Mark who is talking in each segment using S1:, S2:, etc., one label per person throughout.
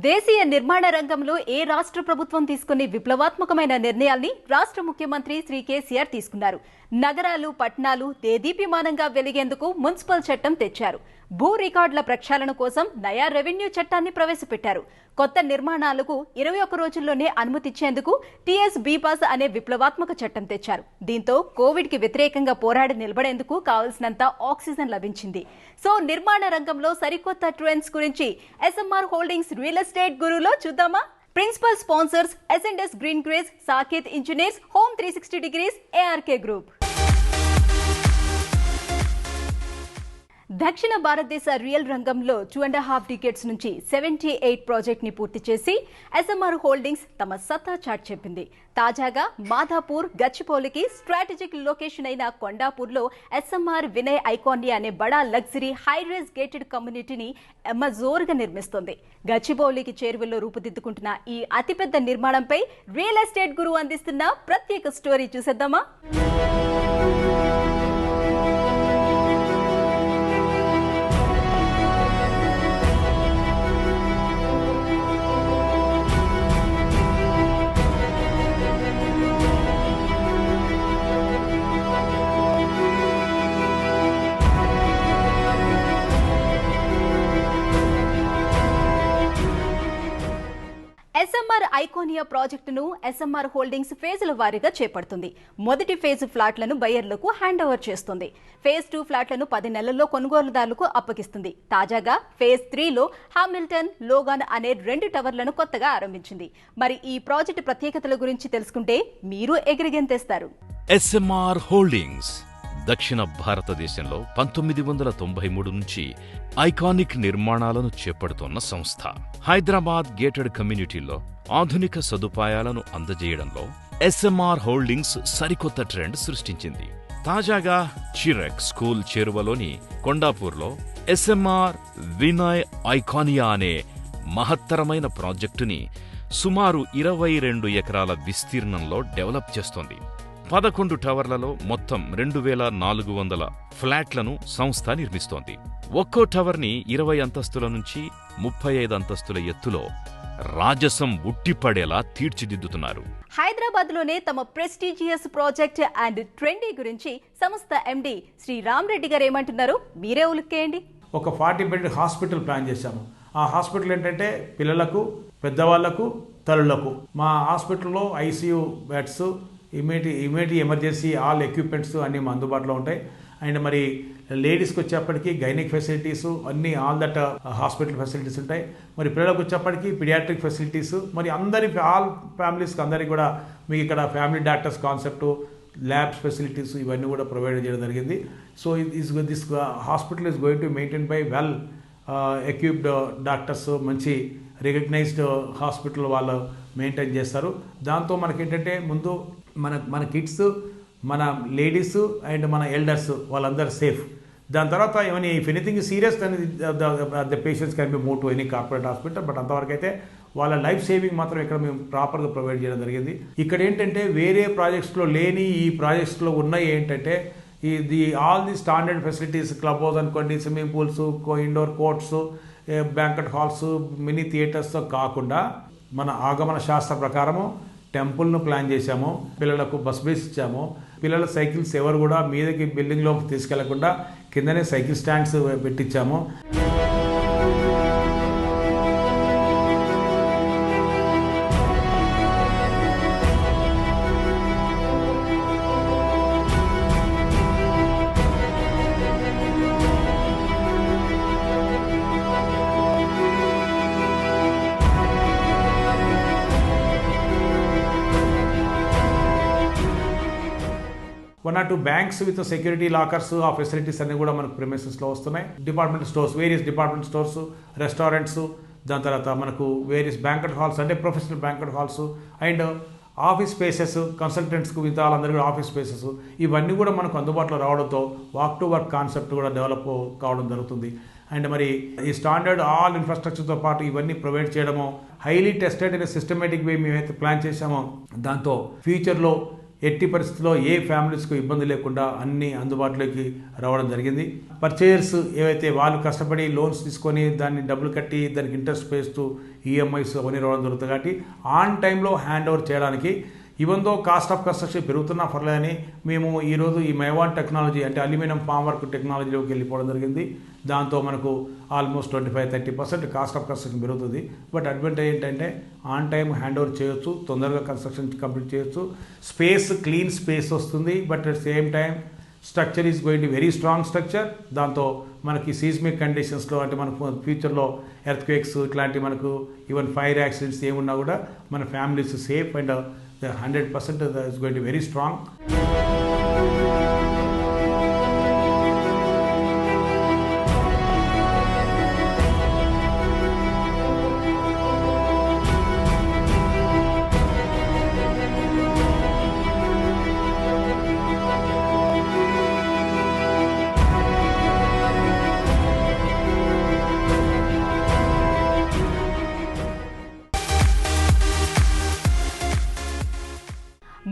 S1: దేశీయ నిర్మాణ రంగంలో ఏ రాష్ట్ర ప్రభుత్వం తీసుకునే విప్లవాత్మకమైన నిర్ణయాల్ని రాష్ట్ర ముఖ్యమంత్రి శ్రీ కేసీఆర్ తీసుకున్నారు. నగరాలు, పట్టణాలు దేదీప్యమానంగా వెలిగేందుకు మున్సిపల్ చట్టం తెచ్చారు. భూ రికార్డుల ప్రక్షాళన కోసం నయా రెవెన్యూ చట్టాన్ని ప్రవేశపెట్టారు. కొత్త నిర్మాణాలకు 21 రోజుల్లోనే అనుమతిచ్చేందుకు టీఎస్ బీపాస్ అనే విప్లవాత్మక చట్టం తెచ్చారు. దీంతో కోవిడ్ కి వ్యతిరేకంగా పోరాడి నిలబడేందుకు కావాల్సినంత ఆక్సిజన్ లభించింది. సో నిర్మాణ రంగంలో సరికొత్త ట్రెండ్స్ గురించి ఎస్ఎంఆర్ హోల్డింగ్స్ రియల్ ఎస్టేట్ గురులో చూద్దామా? ప్రిన్సిపల్ స్పాన్సర్స్ ఎస్ఎండ్ఎస్ green grace, Saketh engineers, home 360 degrees, ARK group. దక్షిణ భారతదేశ రియల్ రంగంలో 2.5 డికేడ్స్ నుంచి 78 ప్రాజెక్ట్ ని పూర్తి చేసి ఎస్ఎంఆర్ హోల్డింగ్స్ తమ సత్తా చాటి చెప్పింది. తాజాగా మాధాపూర్, గచ్చిబౌలికి స్ట్రాటజిక్ లొకేషన్ అయిన కొండాపూర్లో ఎస్ఎంఆర్ వినయ్ ఐకానియా అనే బడా లగ్జరీ హైరైజ్ గేటెడ్ కమ్యూనిటీని జోరుగా నిర్మిస్తోంది. గచ్చిబౌలికి చేరువలో రూపుదిద్దుకుంటున్న ఈ అతిపెద్ద నిర్మాణంపై రియల్ ఎస్టేట్ గురువు అందిస్తున్న ప్రత్యేక స్టోరీ చూసేద్దామా? ఎస్ఎంఆర్ ఐకానియా ప్రాజెక్టును ఎస్ఎంఆర్ హోల్డింగ్స్ ఫేజుల వారీగా చేపడుతుంది. మొదటి ఫేజ్ ఫ్లాట్లను బయ్యర్లకు హ్యాండ్ ఓవర్ చేస్తుంది. ఫేజ్ 2 ఫ్లాట్లను 10 నెలల్లో కొనుగోలుదారులకు అప్పగిస్తుంది. తాజాగా ఫేజ్ 3లో హామిల్టన్, లోగాన్ అనే 2 టవర్లను కొత్తగా ఆరంభించింది. మరి ఈ ప్రాజెక్టు ప్రత్యేకతల గురించి తెలుసుకుంటే మీరు ఎగిరిగెంతేస్తారు.
S2: ఎస్ఎంఆర్ హోల్డింగ్స్ దక్షిణ భారతదేశంలో 1993 నుంచి ఐకానిక్ నిర్మాణాలను చేపడుతున్న సంస్థ. హైదరాబాద్ గేటెడ్ కమ్యూనిటీలో ఆధునిక సదుపాయాలను అందజేయడంలో ఎస్ఎంఆర్ హోల్డింగ్స్ సరికొత్త ట్రెండ్ సృష్టించింది. తాజాగా చిరక్ స్కూల్ చేరువలోని కొండాపూర్లో ఎస్ఎంఆర్ వినయ్ ఐకానియా అనే మహత్తరమైన ప్రాజెక్టుని సుమారు 22 ఎకరాల విస్తీర్ణంలో డెవలప్ చేస్తోంది. 11 టవర్లలో మొత్తం 2400 ఫ్లాట్లను సంస్థ నిర్మిస్తోంది. ఒక్కో టవర్ని 20 అంతస్తుల నుంచి 35 అంతస్తుల ఎత్తులో రాజసం ఉట్టిపడేలా తీర్చిదిద్దుతున్నారు.
S1: హైదరాబాద్ లోనే తమ ప్రెస్టీజియస్ ప్రాజెక్ట్ అండ్ ట్రెండీ గురించి సంస్థ ఎండి శ్రీ రామ్ రెడ్డి గారు ఏమంటున్నారు మీరే ఉలిక్కేయండి.
S3: ఒక 40 బెడ్ హాస్పిటల్ ప్లాన్ చేశాము. ఆ హాస్పిటల్ ఏంటంటే పిల్లలకు, పెద్దవాళ్లకు, తల్లులకు. మా హాస్పిటల్లో ICU beds, immediate emergency all equipments అన్నీ అందుబాటులో ఉంటాయి. అండ్ మరి లేడీస్కి వచ్చేప్పటికి గైనిక్ ఫెసిలిటీస్ అన్నీ ఆల్ దట్ హాస్పిటల్ ఫెసిలిటీస్ ఉంటాయి. మరి పిల్లలకు వచ్చేప్పటికి పిడియాట్రిక్ ఫెసిలిటీస్, మరి ఆల్ ఫ్యామిలీస్కి అందరికీ కూడా మీకు ఇక్కడ family doctors concept, labs facilities ఇవన్నీ కూడా ప్రొవైడ్ చేయడం జరిగింది. So this hospital is going to maintain by well equipped doctors, మంచి రికగ్నైజ్డ్ హాస్పిటల్ వాళ్ళు మెయింటైన్ చేస్తారు. దాంతో మనకేంటంటే ముందు మన కిడ్స్, మన లేడీస్ అండ్ మన ఎల్డర్స్ వాళ్ళందరూ సేఫ్. దాని తర్వాత ఏమైనా if anything serious then the patients can be move to any corporate hospital. But అంతవరకు అయితే వాళ్ళ లైఫ్ సేవింగ్ మాత్రం ఇక్కడ మేము ప్రాపర్గా ప్రొవైడ్ చేయడం జరిగింది. ఇక్కడ ఏంటంటే వేరే ప్రాజెక్ట్స్లో లేని ఈ ప్రాజెక్ట్స్లో ఉన్నాయి ఏంటంటే all the standard facilities, clubhouse అనుకోండి, swimming pools, indoor courts, banquet halls, mini థియేటర్స్తో కాకుండా మన ఆగమన శాస్త్ర ప్రకారము టెంపుల్ను ప్లాన్ చేశాము. పిల్లలకు బస్ బేస్ ఇచ్చాము. పిల్లల సైకిల్స్ ఎవరు కూడా మీదకి బిల్డింగ్లోకి తీసుకెళ్లకుండా కిందనే సైకిల్ స్టాండ్స్ పెట్టించాము. One or two banks with security lockers, ఆ ఫెసిలిటీస్ అన్నీ కూడా మనకు ప్రిమిసెస్లో వస్తున్నాయి. Department stores, various department stores, restaurants, దాని తర్వాత మనకు వేరియస్ బ్యాంకెట్ హాల్స్ అంటే professional banquet halls and office spaces, కన్సల్టెంట్స్కు మిగతా వాళ్ళందరూ కూడా ఆఫీస్ స్పేసెస్ ఇవన్నీ కూడా మనకు అందుబాటులో రావడంతో వాక్ టు వర్క్ కాన్సెప్ట్ కూడా డెవలప్ కావడం జరుగుతుంది. అండ్ మరి ఈ స్టాండర్డ్ ఆల్ ఇన్ఫ్రాస్ట్రక్చర్తో పాటు ఇవన్నీ ప్రొవైడ్ చేయడము, హైలీ టెస్టెడ్ ఇన్ సిస్టమేటిక్ వే మేమైతే ప్లాన్ చేశామో దాంతో ఫ్యూచర్లో ఎట్టి పరిస్థితుల్లో ఏ ఫ్యామిలీస్కు ఇబ్బంది లేకుండా అన్ని అందుబాటులోకి రావడం జరిగింది. పర్చేయర్స్ ఏవైతే వాళ్ళు కష్టపడి లోన్స్ తీసుకొని దాన్ని డబ్బులు కట్టి దానికి ఇంట్రెస్ట్ పేస్తూ ఈఎంఐస్ అవన్నీ రావడం జరుగుతుంది కాబట్టి ఆన్ టైంలో హ్యాండ్ ఓవర్ చేయడానికి even though cost of construction పెరుగుతున్నా పర్లేదని మేము ఈరోజు ఈ మైవాన్ టెక్నాలజీ అంటే అల్యూమినియం ఫామ్ వర్క్ టెక్నాలజీలోకి వెళ్ళిపోవడం జరిగింది. దాంతో మనకు ఆల్మోస్ట్ 25-30% కాస్ట్ ఆఫ్ కన్స్ట్రక్షన్ పెరుగుతుంది. బట్ అడ్వాంటేజ్ ఏంటంటే ఆన్ టైం హ్యాండ్ ఓవర్ చేయొచ్చు, తొందరగా కన్స్ట్రక్షన్ కంప్లీట్ చేయొచ్చు, స్పేస్ క్లీన్ స్పేస్ వస్తుంది. But at same time structure is going to very strong structure. దాంతో మనకి సీస్మిక్ కండిషన్స్లో అంటే మనకు ఫ్యూచర్లో ఎర్త్క్వేక్స్ ఇట్లాంటి మనకు ఈవెన్ ఫైర్ యాక్సిడెంట్స్ ఏమున్నా కూడా మన families safe and 100% is going to be very strong.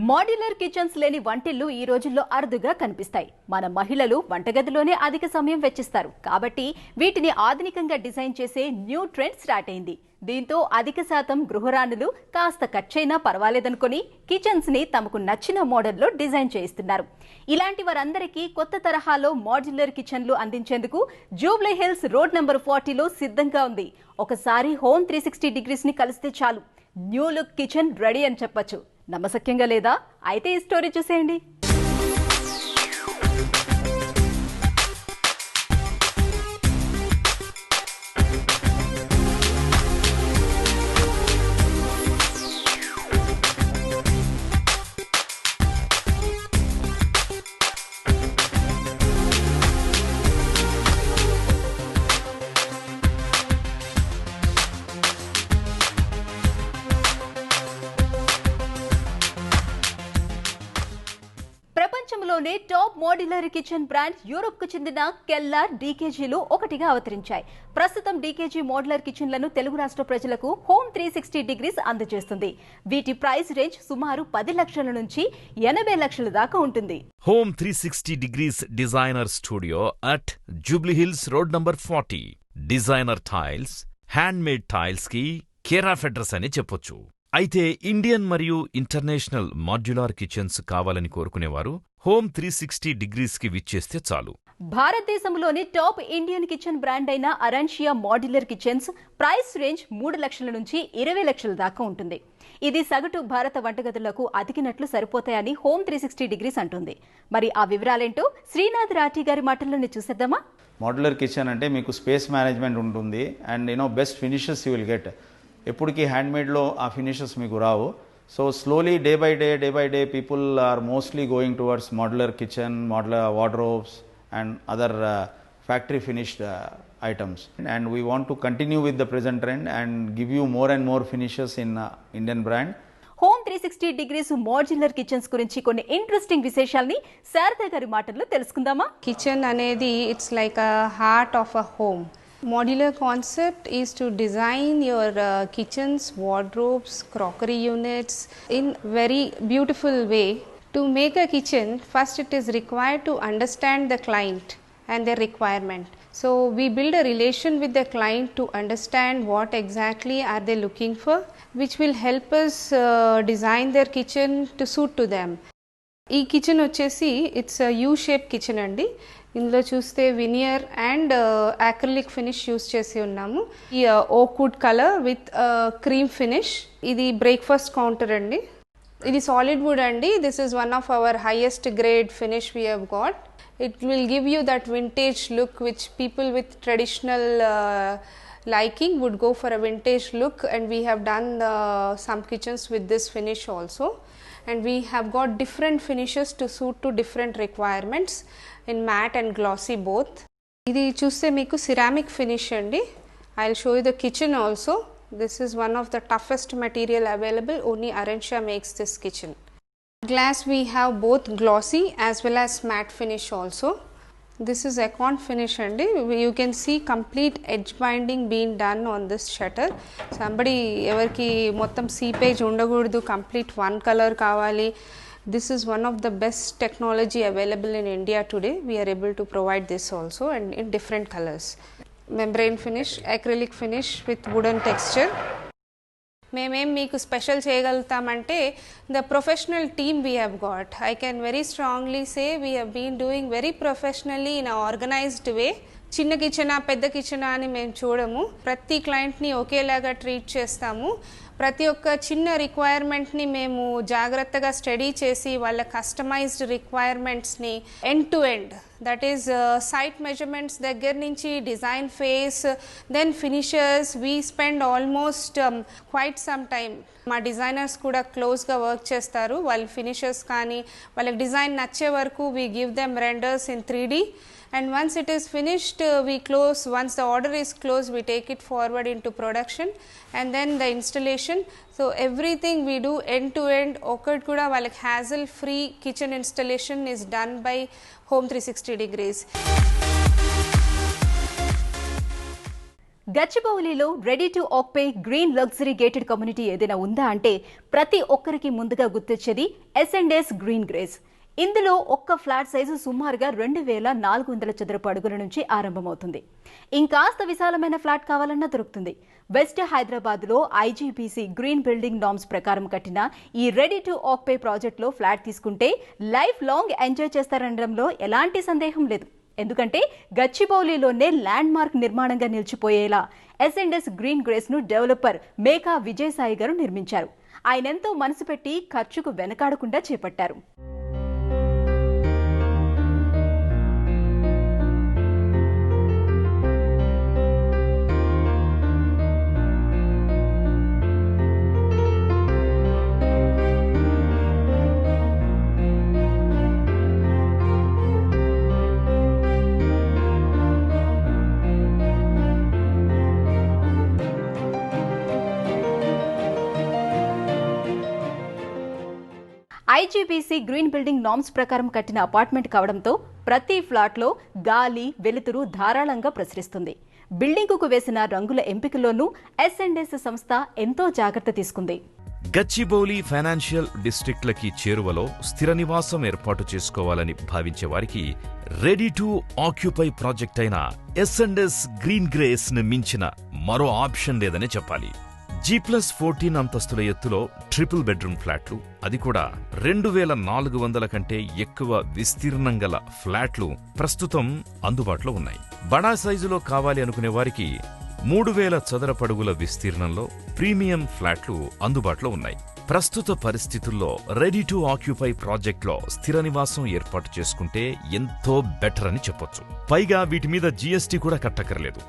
S1: Modular kitchens లేని వంటిల్లు ఈ రోజుల్లో అరుదుగా కనిపిస్తాయి. మన మహిళలు వంటగదిలోనే అధిక సమయం వెచ్చిస్తారు కాబట్టి వీటిని ఆధునికంగా డిజైన్ చేసే న్యూ ట్రెండ్ స్టార్ట్ అయింది. దీంతో అధిక శాతం గృహరాణులు కాస్త ఖర్చైనా పర్వాలేదనుకుని కిచెన్స్ ని తమకు నచ్చిన మోడల్లో డిజైన్ చేయిస్తున్నారు. ఇలాంటి వారందరికీ కొత్త తరహాలో మాడ్యులర్ కిచెన్లు అందించేందుకు జూబ్లీ హిల్స్ రోడ్ నెంబర్ 40లో సిద్ధంగా ఉంది. ఒకసారి హోమ్ 360 డిగ్రీస్ ని కలిస్తే చాలు న్యూ లుక్ కిచెన్ రెడీ అని చెప్పొచ్చు. నమ్మశక్యంగా లేదా? అయితే ఈ స్టోరీ చూసేయండి. ప్రపంచంలోనే top modular kitchen brand Europe కు చెందిన కెల్లార్ డీకేజీలు ఒకటిగా అవతరించాయి. ప్రస్తుతం డీకేజీ మోడ్యులర్ కిచెన్లను తెలుగు రాష్ట్ర ప్రజలకు హోమ్ 360 డిగ్రీస్ అందజేస్తుంది. వీటి ప్రైస్ రేంజ్ సుమారు 10 లక్షల నుంచి 80 లక్షల దాకా ఉంటుంది.
S2: Home 360 degrees designer studio at Jubilee hills road number 40. Designer tiles, hand made tiles కి కేర్ ఆఫ్ అడ్రస్ అని చెప్పొచ్చు. అయితే ఇండియన్ మరియు ఇంటర్నేషనల్ మాడ్యులర్ కిచెన్స్ కావాలని కోరుకునేవారు హోమ్ 360 డిగ్రీస్ కి విచ్చేస్తే చాలు.
S1: భారతదేశంలోని టాప్ ఇండియన్ కిచెన్ బ్రాండ్ అయిన అరెన్షియా మాడ్యులర్ కిచెన్స్ ప్రైస్ రేంజ్ 3 లక్షల నుంచి 20 లక్షల దాకా ఉంటుంది. ఇది సగటు భారత వంటగదులకు అతికినట్లు సరిపోతాయని హోమ్ 360 డిగ్రీస్ అంటుంది. మరి ఆ వివరాలేంటో శ్రీనాథ్ రాఠీ గారి మాటల్లోనే చూసేద్దామా.
S4: మాడ్యులర్ కిచెన్ అంటే మీకు స్పేస్ మేనేజ్మెంట్ ఉంటుంది and best finishes you will get. ఎప్పటికీ హ్యాండ్మేడ్లో ఆ ఫినిషెస్ మీకు రావు. So slowly day by day people are mostly going towards modular kitchen, modular wardrobes and other factory finished items. And we want to continue with the present trend and give you more and more finishes in Indian brand.
S1: Home 360 degrees modular kitchens గురించి కొన్ని interesting విశేషాలని శారద గారి మాటల్లో తెలుసుకుందామా.
S5: Kitchen అనేది it's like a heart of a home. Modular concept is to design your kitchens, wardrobes, crockery units in very beautiful way. To make a kitchen, first it is required to understand the client and their requirement. So we build a relation with the client to understand what exactly are they looking for, which will help us design their kitchen to suit to them. ఈ kitchen వచ్చేసి it's U shape kitchen అండి. ఇందులో చూస్తే veneer and acrylic finish use చేసి ఉన్నాము. ఈ oak wood colour with cream finish. ఇది breakfast counter అండి. ఇది సాలిడ్ వుడ్ అండి. This is one of our highest grade finish we have got. It will give you that vintage look which people with traditional liking would go for a vintage look, and we have done some kitchens with this finish also, and we have got different finishes to suit to different requirements in matte and glossy both. Idi chuste meeku ceramic finish andi. I'll show you the kitchen also. This is one of the toughest material available. Only Arentia makes this kitchen. Glass we have both glossy as well as matte finish also. This is Econ finish andi. You can see complete edge binding being done on this shutter. Somebody evarki mottam seepage undaguddu, complete one color kavali, This is one of the best technology available in India today. We are able to provide this also and in different colors. Membrane finish, acrylic finish with wooden texture. మేమేం మీకు special చేయగలుగుతామంటే the professional team we have got. I can very strongly say we have been doing very professionally in organised way. చిన్న కిచెనా పెద్ద కిచెనా అని మేము చూడము. ప్రతి క్లయింట్ని ఒకేలాగా ట్రీట్ చేస్తాము. ప్రతి ఒక్క చిన్న రిక్వైర్మెంట్ని మేము జాగ్రత్తగా స్టడీ చేసి వాళ్ళ కస్టమైజ్డ్ రిక్వైర్మెంట్స్ని end to end, that is site measurements దగ్గర నుంచి design phase then finishers, we spend almost quite some time. మా డిజైనర్స్ కూడా క్లోజ్గా వర్క్ చేస్తారు. వాళ్ళ ఫినిషర్స్ కానీ వాళ్ళకి డిజైన్ నచ్చే వరకు we give them renders in 3D. And once it is finished, we close. Once the order is closed, we take it forward into production and then the installation. So everything we do end to end. Okkad kuda valaki hassle free kitchen installation is done by Home 360 Degrees.
S1: గచ్చిబౌలిలో ready to occupy green luxury gated community ఏదైనా ఉందా అంటే ప్రతి ఒక్కరికి ముందుగా గుర్తొచ్చేది S&S Green grace. ఇందులో ఒక్క ఫ్లాట్ సైజు సుమారుగా 2400 చదరపు అడుగుల నుంచి ఆరంభమవుతుంది. ఇంకాస్త విశాలమైన ఫ్లాట్ కావాలన్నా దొరుకుతుంది. వెస్ట్ హైదరాబాద్లో IGBC గ్రీన్ బిల్డింగ్ నార్మ్స్ ప్రకారం కట్టిన ఈ రెడీ టు ఆక్యుపై ప్రాజెక్టులో ఫ్లాట్ తీసుకుంటే లైఫ్ లాంగ్ ఎంజాయ్ చేస్తారనడంలో ఎలాంటి సందేహం లేదు. ఎందుకంటే గచ్చిబౌలిలోనే ల్యాండ్ మార్క్ నిర్మాణంగా నిలిచిపోయేలా S&S గ్రీన్ గ్రేస్ ను డెవలపర్ మేఘా విజయసాయి గారు నిర్మించారు. ఆయనెంతో మనసు పెట్టి ఖర్చుకు వెనకాడకుండా చేపట్టారు. IGBC గ్రీన్ బిల్డింగ్ నార్మ్స్ ప్రకారం కట్టిన అపార్ట్మెంట్ కావడంతో ప్రతి ఫ్లాట్లో గాలి, వెలుతురు ధారాళంగా ప్రసరిస్తుంది. బిల్డింగుకు వేసిన రంగుల ఎంపికలోనూ S&S సంస్థ ఎంతో జాగ్రత్త తీసుకుంది.
S2: గచ్చిబౌలి ఫైనాన్షియల్ డిస్ట్రిక్ట్లకి చేరువలో స్థిర నివాసం ఏర్పాటు చేసుకోవాలని భావించే వారికి రెడీ టు ఆక్యుపై ప్రాజెక్ట్ అయిన S&S గ్రీన్ గ్రేస్ ని మించిన మరో ఆప్షన్ లేదనే చెప్పాలి. G+14 అంతస్తుల ఎత్తులో ట్రిపుల్ బెడ్రూమ్ ఫ్లాట్లు, అది కూడా 2400 కంటే ఎక్కువ విస్తీర్ణం గల ఫ్లాట్లు ప్రస్తుతం అందుబాటులో ఉన్నాయి. బడా సైజులో కావాలి అనుకునే వారికి 3000 చదరపడుగుల విస్తీర్ణంలో ప్రీమియం ఫ్లాట్లు అందుబాటులో ఉన్నాయి. ప్రస్తుత పరిస్థితుల్లో రెడీ టు ఆక్యుపై ప్రాజెక్ట్లో స్థిర నివాసం ఏర్పాటు చేసుకుంటే ఎంతో బెటర్ అని చెప్పొచ్చు. పైగా వీటి మీద GST కూడా కట్టక్కర్లేదు.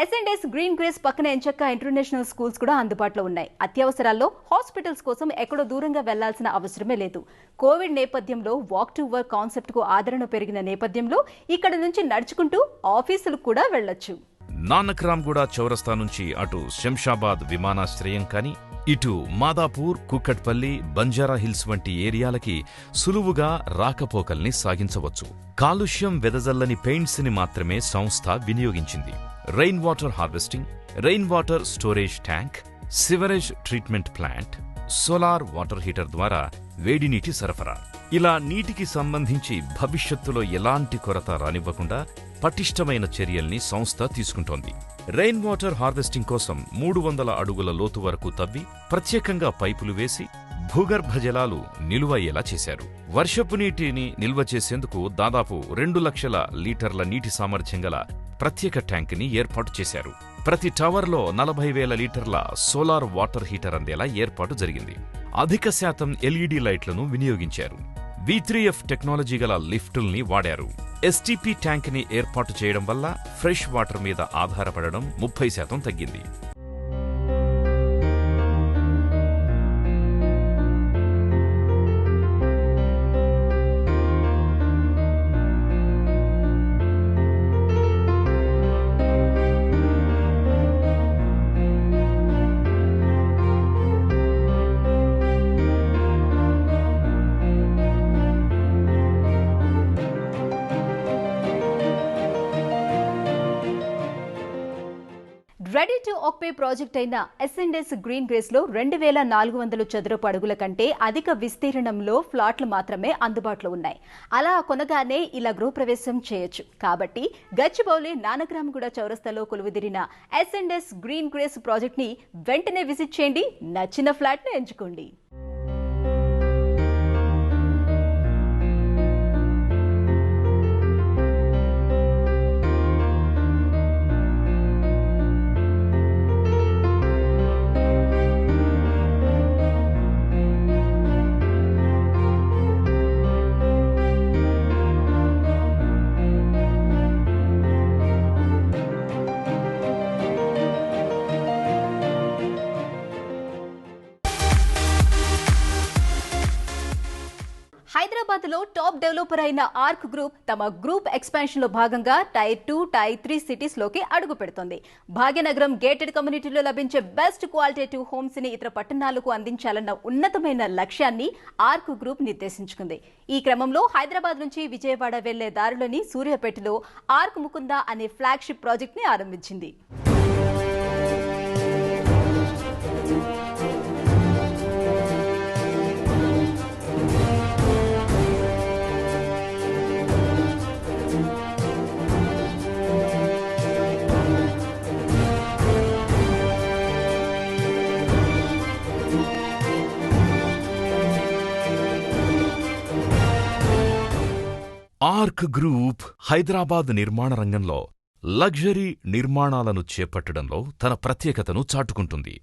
S1: S&S గ్రీన్ గ్రేస్ పక్కన ఎంచక్క ఇంటర్నేషనల్ స్కూల్స్ కూడా అందుబాటులో ఉన్నాయి. అత్యవసరాల్లో హాస్పిటల్స్ కోసం ఎక్కడో దూరంగా వెళ్లాల్సిన అవసరమే లేదు. కోవిడ్ నేపథ్యంలో వాక్ టు వర్క్ కాన్సెప్ట్ కు ఆదరణ పెరిగిన నేపథ్యంలో ఇక్కడ నుంచి నడుచుకుంటూ ఆఫీసులకు కూడా వెళ్లొచ్చు.
S2: నానక్రామ్గూడ చౌరస్తా నుంచి అటు శంషాబాద్ విమానాశ్రయం కానీ, ఇటు మాదాపూర్, కుక్కట్పల్లి, బంజారా హిల్స్ వంటి ఏరియాలకి సులువుగా రాకపోకల్ని సాగించవచ్చు. కాలుష్యం వెదజల్లని పెయింట్స్ ని మాత్రమే సంస్థ వినియోగించింది. Rain water harvesting, rain water storage tank, sewerage treatment plant, solar water heater ద్వారా వేడి నీటి సరఫరా, ఇలా నీటికి సంబంధించి భవిష్యత్తులో ఎలాంటి కొరత రానివ్వకుండా పటిష్టమైన చర్యల్ని సంస్థ తీసుకుంటోంది. రెయిన్ వాటర్ హార్వెస్టింగ్ కోసం 300 అడుగుల లోతు వరకు తవ్వి ప్రత్యేకంగా పైపులు వేసి భూగర్భ జలాలు నిలువయ్యేలా చేశారు. వర్షపు నీటిని నిల్వ చేసేందుకు దాదాపు 2 లక్షల లీటర్ల నీటి సామర్థ్యం గల ప్రత్యేక ట్యాంకుని ఏర్పాటు చేశారు. ప్రతి టవర్లో 40,000 లీటర్ల సోలార్ వాటర్ హీటర్ అందేలా ఏర్పాటు జరిగింది. అధిక శాతం LED లైట్లను వినియోగించారు. V3F టెక్నాలజీ గల లిఫ్టుల్ని వాడారు. STP ట్యాంక్ని ఏర్పాటు చేయడం వల్ల ఫ్రెష్ వాటర్ మీద ఆధారపడడం 30% తగ్గింది.
S1: రెడీ టు ఆక్యుపై ప్రాజెక్ట్ అయిన ఎస్ఎండ్ఎస్ గ్రీన్ గ్రేస్ లో 2400 చదరపు అడుగుల కంటే అధిక విస్తీర్ణంలో ఫ్లాట్లు మాత్రమే అందుబాటులో ఉన్నాయి. అలా కొనగానే ఇలా గృహప్రవేశం చేయొచ్చు. కాబట్టి గచ్చిబౌలి నానగ్రామగూడ చౌరస్తాలో కొలువుదీరిన ఎస్ఎండ్ఎస్ గ్రీన్ గ్రేస్ ప్రాజెక్ట్ ని వెంటనే విజిట్ చేయండి. నచ్చిన ఫ్లాట్ ని ఎంచుకోండి. హైదరాబాద్ లో టాప్ డెవలపర్ అయిన ఆర్క్ గ్రూప్ తమ గ్రూప్ ఎక్స్పాన్షన్ లో భాగంగా టైర్ 2, టైర్ 3 సిటీస్ లోకి అడుగు పెడుతోంది. భాగ్యనగరం గేటెడ్ కమ్యూనిటీలో లభించే బెస్ట్ క్వాలిటేటివ్ హోమ్స్ ని ఇతర పట్టణాలకు అందించాలన్న ఉన్నతమైన లక్ష్యాన్ని ఆర్క్ గ్రూప్ నిర్దేశించుకుంది. ఈ క్రమంలో హైదరాబాద్ నుంచి విజయవాడ వెళ్లే దారిలోని సూర్యాపేటలో ఆర్క్ ముకుంద అనే ఫ్లాగ్షిప్ ప్రాజెక్ట్ ని ఆరంభించింది.
S2: ఆర్క్ గ్రూప్ హైదరాబాద్ నిర్మాణ రంగంలో లగ్జరీ నిర్మాణాలను చేపట్టడంలో తన ప్రత్యేకతను చాటుకుంటుంది.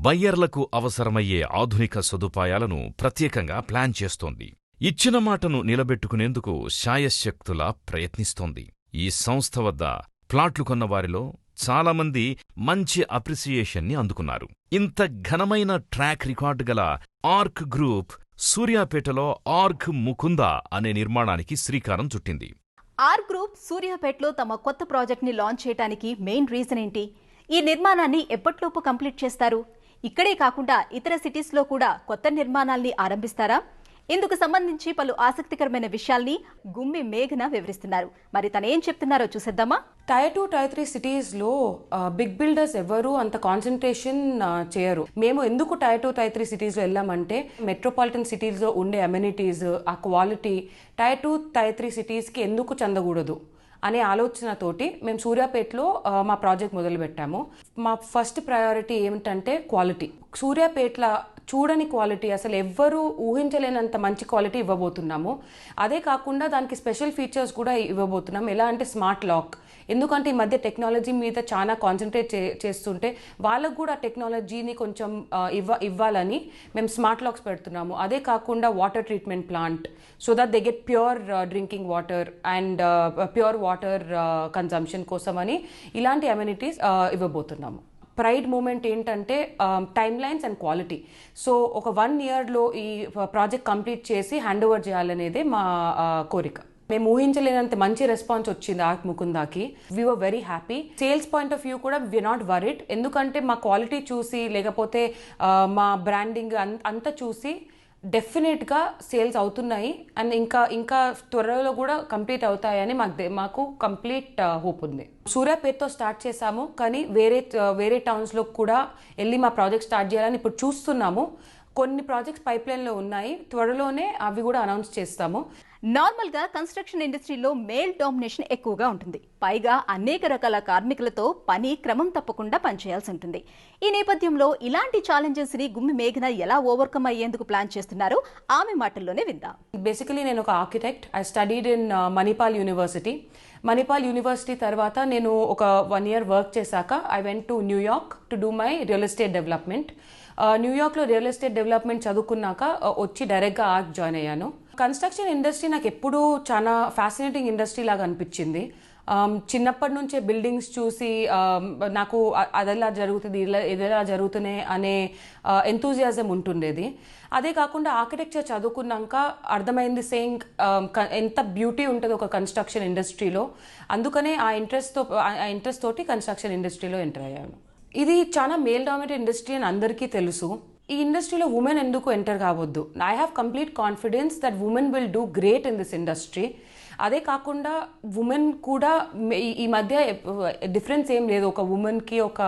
S2: బయ్యర్లకు అవసరమయ్యే ఆధునిక సదుపాయాలను ప్రత్యేకంగా ప్లాన్ చేస్తోంది. ఇచ్చిన మాటను నిలబెట్టుకునేందుకు శాయశక్తులా ప్రయత్నిస్తోంది. ఈ సంస్థ వద్ద ప్లాట్లు కొన్నవారిలో చాలామంది మంచి అప్రిసియేషన్ని అందుకున్నారు. ఇంత ఘనమైన ట్రాక్ రికార్డు గల ఆర్క్ గ్రూప్ సూర్యాపేటలో ఆర్క్ ముకుంద అనే నిర్మాణానికి శ్రీకారం చుట్టింది.
S1: ఆర్క్ గ్రూప్ సూర్యాపేటలో తమ కొత్త ప్రాజెక్ట్ ని లాంచ్ చేయడానికి మెయిన్ రీజన్ ఏంటి? ఈ నిర్మాణాన్ని ఎప్పటిలోపు కంప్లీట్ చేస్తారు? ఇక్కడే కాకుండా ఇతర సిటీస్ లో కూడా కొత్త నిర్మాణాల్ని ఆరంభిస్తారా? ఇందుకు సంబంధించి పలు ఆసక్తికరమైన విషయాల్ని గుమ్మి మేఘన వివరిస్తున్నారు. మరి తనేం చెప్తున్నారో చూసేద్దామా?
S6: టైర్ 2, టైర్ 3 సిటీస్లో బిగ్ బిల్డర్స్ ఎవరు అంత కాన్సన్ట్రేషన్ చేయరు. మేము ఎందుకు టైర్ 2, టైర్ 3 సిటీస్లో వెళ్ళామంటే మెట్రోపాలిటన్ సిటీస్లో ఉండే అమ్యూనిటీస్, ఆ క్వాలిటీ టైర్ 2, టైర్ 3 సిటీస్కి ఎందుకు చెందకూడదు అనే ఆలోచనతోటి మేము సూర్యాపేటలో మా ప్రాజెక్ట్ మొదలుపెట్టాము. మా ఫస్ట్ ప్రయారిటీ ఏమిటంటే క్వాలిటీ. సూర్యాపేటలో చూడని క్వాలిటీ, అసలు ఎవ్వరూ ఊహించలేనంత మంచి క్వాలిటీ ఇవ్వబోతున్నాము. అదే కాకుండా దానికి స్పెషల్ ఫీచర్స్ కూడా ఇవ్వబోతున్నాం. ఎలా అంటే స్మార్ట్ లాక్. ఎందుకంటే ఈ మధ్య టెక్నాలజీ మీద చాలా కాన్సన్ట్రేట్ చేస్తుంటే వాళ్ళకు కూడా టెక్నాలజీని కొంచెం ఇవ్వాలని మేము స్మార్ట్ లాక్స్ పెడుతున్నాము. అదే కాకుండా water treatment plant, so that they get pure drinking water and pure water consumption కోసమని ఇలాంటి అమ్యూనిటీస్ ఇవ్వబోతున్నాము. ప్రైడ్ మూమెంట్ ఏంటంటే timelines and quality. So ఒక 1 yearలో ఈ ప్రాజెక్ట్ కంప్లీట్ చేసి హ్యాండ్ ఓవర్ చేయాలనేదే మా కోరిక. మేము ఊహించలేనంత మంచి రెస్పాన్స్ వచ్చింది ఆర్క్ ముకుందాకి. We were very happy. Sales point of view కూడా వీఆర్ నాట్ వరీడ్. ఎందుకంటే మా క్వాలిటీ చూసి లేకపోతే మా బ్రాండింగ్ అంతా చూసి డెఫినెట్గా సేల్స్ అవుతున్నాయి అండ్ ఇంకా త్వరలో కూడా కంప్లీట్ అవుతాయని మాకు కంప్లీట్ హోప్ ఉంది. సూర్యాపేటతో స్టార్ట్ చేశాము, కానీ వేరే టౌన్స్లో కూడా వెళ్ళి మా ప్రాజెక్ట్ స్టార్ట్ చేయాలని ఇప్పుడు చూస్తున్నాము. కొన్ని ప్రాజెక్ట్స్ పైప్లైన్లో ఉన్నాయి, త్వరలోనే అవి కూడా అనౌన్స్ చేస్తాము.
S1: నార్మల్ గా కన్స్ట్రక్షన్ ఇండస్ట్రీలో మేల్ డామినేషన్ ఎక్కువగా ఉంటుంది. పైగా అనేక రకాల కార్మికులతో పని క్రమం తప్పకుండా పనిచేయాల్సి ఉంటుంది. ఈ నేపథ్యంలో ఇలాంటి ఛాలెంజెస్ ని గుమ్మి మేఘన ఎలా ఓవర్కమ్ అయ్యేందుకు ప్లాన్ చేస్తున్నారో ఆమె మాటల్లోనే విందాం.
S6: బేసికలీ నేను ఒక architect. I studied in Manipal university. Manipal university తర్వాత నేను ఒక 1 year వర్క్ చేశాక I went to New York to do my real estate development. న్యూయార్క్లో రియల్ ఎస్టేట్ డెవలప్మెంట్ చదువుకున్నాక వచ్చి డైరెక్ట్గా ఆర్క్ జాయిన్ అయ్యాను. కన్స్ట్రక్షన్ ఇండస్ట్రీ నాకు ఎప్పుడూ చాలా ఫ్యాసినేటింగ్ ఇండస్ట్రీ లాగా అనిపించింది. చిన్నప్పటి నుంచే బిల్డింగ్స్ చూసి నాకు అదెలా జరుగుతుంది, ఇదెలా జరుగుతున్నాయి అనే ఎంతూజియాజం ఉంటుండేది. అదే కాకుండా ఆర్కిటెక్చర్ చదువుకున్నాక అర్థమైంది సేయింగ్ ఎంత బ్యూటీ ఉంటుంది ఒక కన్స్ట్రక్షన్ ఇండస్ట్రీలో. అందుకనే ఆ ఇంట్రెస్ట్ తోటి కన్స్ట్రక్షన్ ఇండస్ట్రీలో ఎంటర్ అయ్యాను. ఇది చాలా మేల్ డామినేటెడ్ ఇండస్ట్రీ అని అందరికీ తెలుసు. ఈ ఇండస్ట్రీలో ఉమెన్ ఎందుకు ఎంటర్ కావద్దు? I have complete confidence that women will do great in this industry. అదే కాకుండా ఉమెన్ కూడా ఈ మధ్య డిఫరెన్స్ ఏం లేదు ఒక ఉమెన్కి ఒక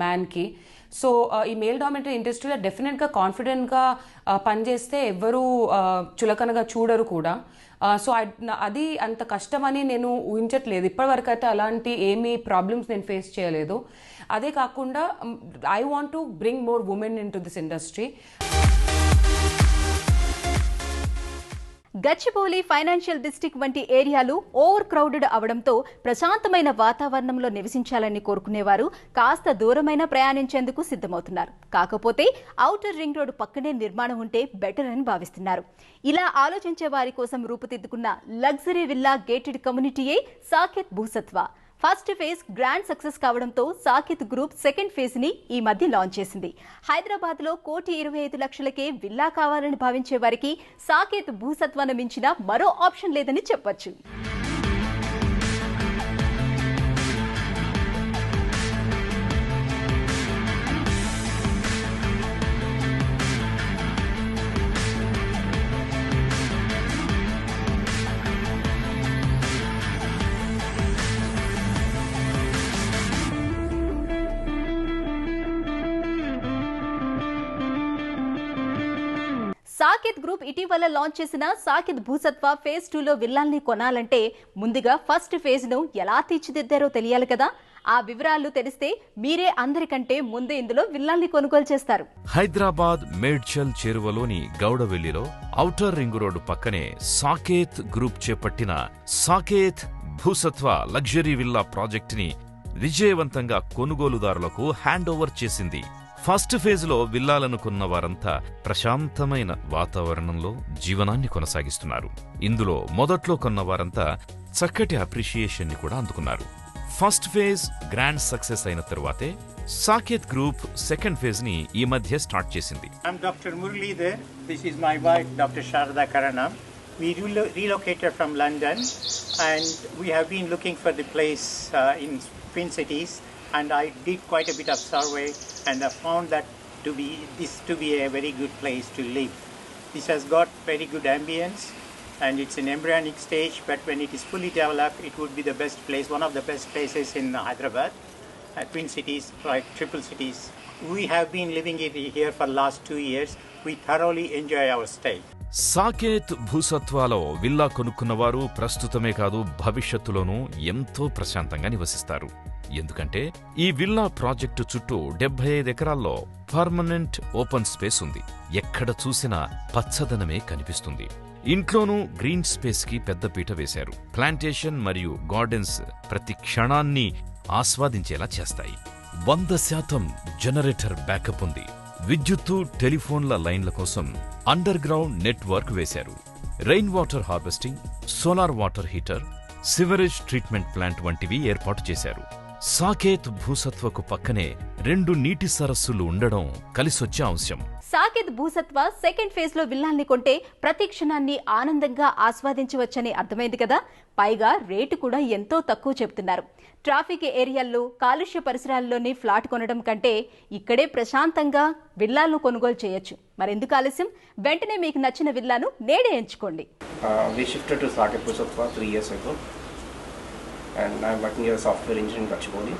S6: మ్యాన్కి. సో ఈ మేల్ డామినేటెడ్ ఇండస్ట్రీలో డెఫినెట్గా కాన్ఫిడెంట్గా పనిచేస్తే ఎవ్వరూ చులకనగా చూడరు కూడా. సో అది అంత కష్టమని నేను ఊహించట్లేదు. ఇప్పటివరకు అయితే అలాంటి ఏమీ ప్రాబ్లమ్స్ నేను ఫేస్ చేయలేదు. అదే కాకుండా I want to bring more women in to this industry.
S1: Gachibowli financial district వంటి ఏరియాలు ఓవర్ క్రౌడెడ్ అవడంతో ప్రశాంతమైన వాతావరణంలో నివసించాలని కోరుకునేవారు కాస్త దూరమైన ప్రయాణించేందుకు సిద్ధమవుతున్నారు. కాకపోతే ఔటర్ రింగ్ రోడ్డు పక్కనే నిర్మాణం ఉంటే బెటర్ అని భావిస్తున్నారు. ఇలా ఆలోచించే వారి కోసం రూపుదిద్దుకున్న లగ్జరీ విల్లా గేటెడ్ కమ్యూనిటీయే Saket Bhusatva. First phase grand success కావడంతో సాకేత్ గ్రూప్ సెకండ్ ఫేజ్ ని ఈ మధ్య లాంచ్ చేసింది. హైదరాబాద్ లో 1,25,00,000కే విల్లా కావాలని భావించే వారికి సాకేత్ భూసత్వాన్ని మించిన మరో ఆప్షన్ లేదని చెప్పొచ్చు. సాకేత్ గ్రూప్ ఇటీవల లాంచ్ చేసిన సాకేత్ భూసత్వ ఫేజ్ 2లో విల్లాల్ని కొనాలంటే ముందుగా ఫస్ట్ ఫేజ్ ను ఎలా తీర్చిదిద్దారో తెలియాలి కదా. ఆ వివరాలు తెలిస్తే మీరే అందరికంటే ముందు ఇందులో విల్లాల్ని కొనుగోలు చేస్తారు.
S2: హైదరాబాద్ మేడ్చల్ చేరువలోని గౌడవెల్లిలో ఔటర్ రింగ్ రోడ్డు పక్కనే సాకేత్ గ్రూప్ చేపట్టిన సాకేత్ భూసత్వ లగ్జరీ విల్లా ప్రాజెక్టుని విజయవంతంగా కొనుగోలుదారులకు హ్యాండ్ ఓవర్ చేసింది. ఫస్ట్ ఫేజ్లో విల్లాలను కొన్న వారంతా ప్రశాంతమైన వాతావరణంలో జీవనాన్ని కొనసాగిస్తున్నారు. ఇందులో మొదట్లో కొన్న వారంతా చక్కటి అప్రిషియేషన్ ని కూడా అందుకున్నారు. ఫస్ట్ ఫేజ్ గ్రాండ్ సక్సెస్ అయిన తరువాతే సాకేత్ గ్రూప్ సెకండ్ ఫేజ్ ని ఈ మధ్య స్టార్ట్ చేసింది.
S7: I'm Dr. Muralidhar. This is my wife, Dr. Sharada Karanam. We relocated from London and we have been looking for the place in Twin Cities. And I did quite a bit of survey and I found that to be a very good place to live. This has got very good ambience and it's in embryonic stage, but when it is fully developed it would be the best place, one of the best places in Hyderabad, Twin Cities, like triple cities. We have been living here for last 2 years. We thoroughly enjoy our stay.
S2: Saket భూసత్వాలో villa కొనుక్కున్నవారు ప్రస్తుతమే కాదు భవిష్యత్తులోనూ ఎంతో ప్రశాంతంగా నివసిస్తారు. ఎందుకంటే ఈ విల్లా ప్రాజెక్టు చుట్టూ 75 ఎకరాల్లో పర్మనెంట్ ఓపెన్ స్పేస్ ఉంది. ఎక్కడ చూసినా పచ్చదనమే కనిపిస్తుంది. ఇంట్లోనూ గ్రీన్ స్పేస్ కి పెద్దపీట వేశారు. ప్లాంటేషన్ మరియు గార్డెన్స్ ప్రతి క్షణాన్ని ఆస్వాదించేలా చేస్తాయి. 100% జనరేటర్ బ్యాకప్ ఉంది. విద్యుత్తు, టెలిఫోన్ల లైన్ల కోసం అండర్ గ్రౌండ్ నెట్వర్క్ వేశారు. Rain water harvesting, solar water heater, sewerage treatment plant వంటివి ఏర్పాటు చేశారు. సాకేత్ భూసత్వకు పక్కనే 2 నీటి సరస్సులు ఉండడం కలిసొచ్చే అంశం.
S1: సాకేత్ భూసత్వ సెకండ్ ఫేజ్ లో విల్లాల్ని కొంటే ప్రతి క్షణాన్ని ఆనందంగా ఆస్వాదించవచ్చని అర్థమైంది కదా. పైగా రేటు కూడా ఎంతో తక్కువ చెబుతున్నారు. ట్రాఫిక్ ఏరియాల్లో, కాలుష్య పరిసరాల్లోని ఫ్లాట్ కొనడం కంటే ఇక్కడే ప్రశాంతంగా విల్లాలను కొనుగోలు చేయొచ్చు. మరెందుకు ఆలస్యం? వెంటనే మీకు నచ్చిన విల్లాను నేడే ఎంచుకోండి.
S8: We shifted to Saket Bhusatwa 3 years ago, and I'm working as a software engineer in Gachibowli.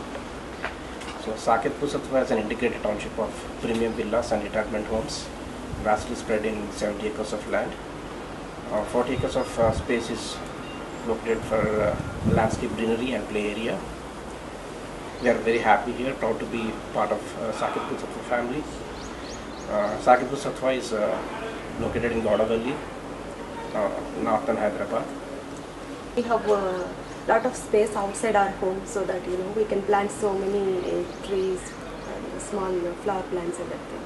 S8: So Saket Bhusatwa is an integrated township of premium villas and retirement homes, vastly spread in 70 acres of land. 40 acres of space is located for landscape greenery and play area. We are very happy here, proud to be part of Saket Bhusatwa family. Saket Bhusatwa is located in Gaudavalli, northern Hyderabad.
S9: We have a lot of space outside our home so that we can plant so many trees and small flower plants and everything.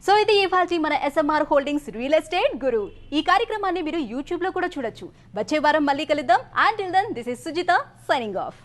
S1: So ఇది ఇవాల్టి మన SMR holdings real estate గురు. ఈ కార్యక్రమాన్ని మీరు YouTube లో కూడా చూడొచ్చు. వచ్చే వారం మళ్ళీ కలుద్దాం. Until then this is Sujitha signing of.